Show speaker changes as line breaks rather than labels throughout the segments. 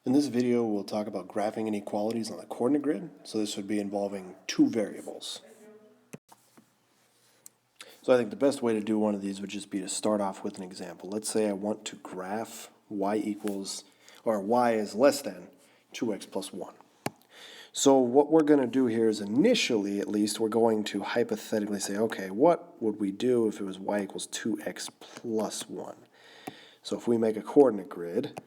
In this video, we'll talk about graphing inequalities on the coordinate grid. So this would be involving two variables. So I think the best way to do one of these would just be to start off with an example. Let's say I want to graph y is less than 2x plus 1. So what we're going to do here is initially, at least, we're going to hypothetically say, okay, what would we do if it was y equals 2x plus 1? So if we make a coordinate grid,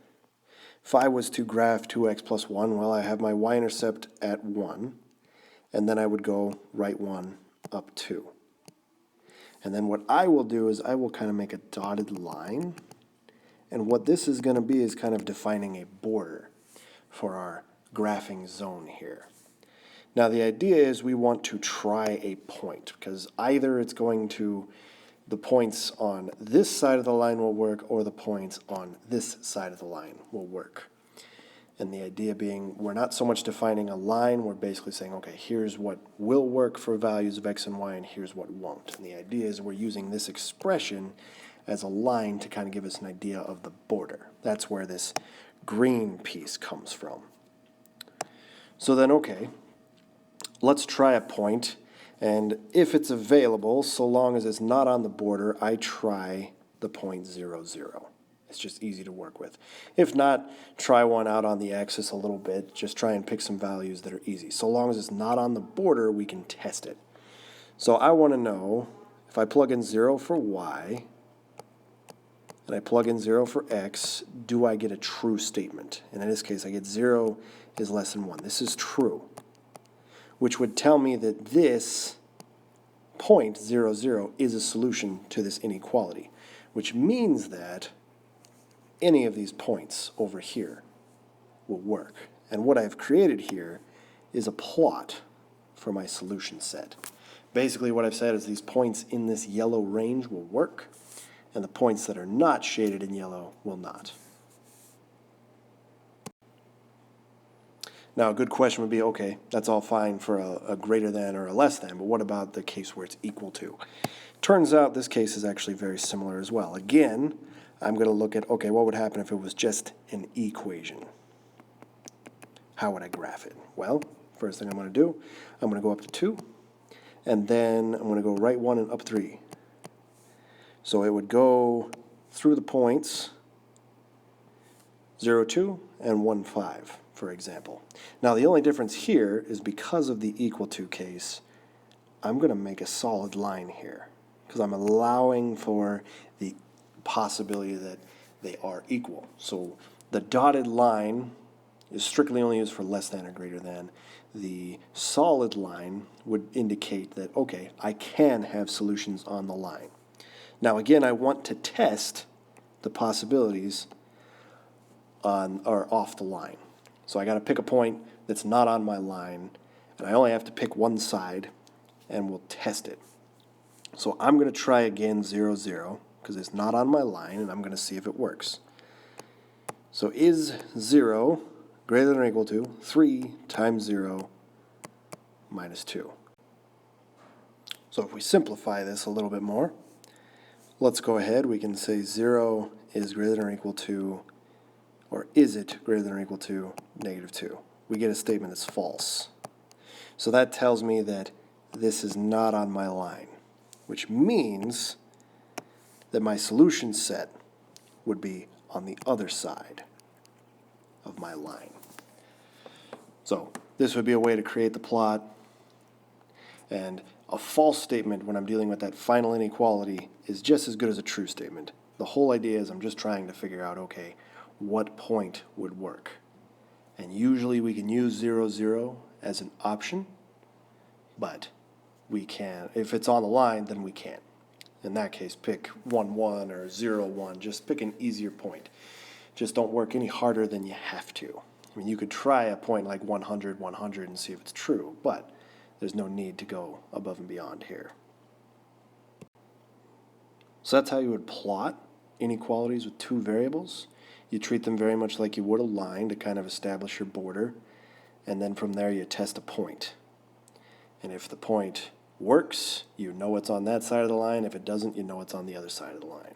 if I was to graph 2x plus 1, well, I have my y-intercept at 1, and then I would go right 1, up 2. And then what I will do is I will kind of make a dotted line, and what this is going to be is kind of defining a border for our graphing zone here. Now the idea is we want to try a point, because either it's going to, the points on this side of the line will work, or the points on this side of the line will work. And the idea being, we're not so much defining a line, we're basically saying, okay, here's what will work for values of x and y, and here's what won't. And the idea is we're using this expression as a line to kind of give us an idea of the border. That's where this green piece comes from. So then, okay, let's try a point, and if it's available, so long as it's not on the border, I try the point 0, 0. It's just easy to work with. If not, try one out on the axis a little bit. Just try and pick some values that are easy. So long as it's not on the border, we can test it. So I want to know, if I plug in 0 for y, and I plug in 0 for x, do I get a true statement? And in this case, I get 0 is less than 1. This is true, which would tell me that this point, 0, 0, is a solution to this inequality, which means that any of these points over here will work. And what I've created here is a plot for my solution set. Basically what I've said is these points in this yellow range will work, and the points that are not shaded in yellow will not. Now a good question would be, okay, that's all fine for a greater than or a less than, but what about the case where it's equal to? Turns out this case is actually very similar as well. Again, I'm going to look at, okay, what would happen if it was just an equation? How would I graph it? Well, first thing I'm going to do, I'm going to go up to 2, and then I'm going to go right 1 and up 3. So it would go through the points 0, 2 and 1, 5, for example. Now the only difference here is because of the equal to case, I'm going to make a solid line here, because I'm allowing for the possibility that they are equal. So the dotted line is strictly only used for less than or greater than. The solid line would indicate that, okay, I can have solutions on the line. Now again, I want to test the possibilities on or off the line. So I got to pick a point that's not on my line, and I only have to pick one side, and we'll test it. So I'm going to try again 0, 0, because it's not on my line, and I'm going to see if it works. So is 0 greater than or equal to 3 times 0 minus 2? So if we simplify this a little bit more, let's go ahead. We can say 0 is greater than or equal to, or is it greater than or equal to negative 2? We get a statement that's false. So that tells me that this is not on my line, which means that my solution set would be on the other side of my line. So this would be a way to create the plot, and a false statement when I'm dealing with that final inequality is just as good as a true statement. The whole idea is I'm just trying to figure out, okay, what point would work? And usually we can use 0, 0 as an option, but we can, if it's on the line, then we can't. In that case, pick 1, 1 or 0, 1. Just pick an easier point. Just don't work any harder than you have to. I mean, you could try a point like 100, 100 and see if it's true, but there's no need to go above and beyond here. So that's how you would plot inequalities with two variables. You treat them very much like you would a line to kind of establish your border, and then from there you test a point. And if the point works, you know it's on that side of the line. If it doesn't, you know it's on the other side of the line.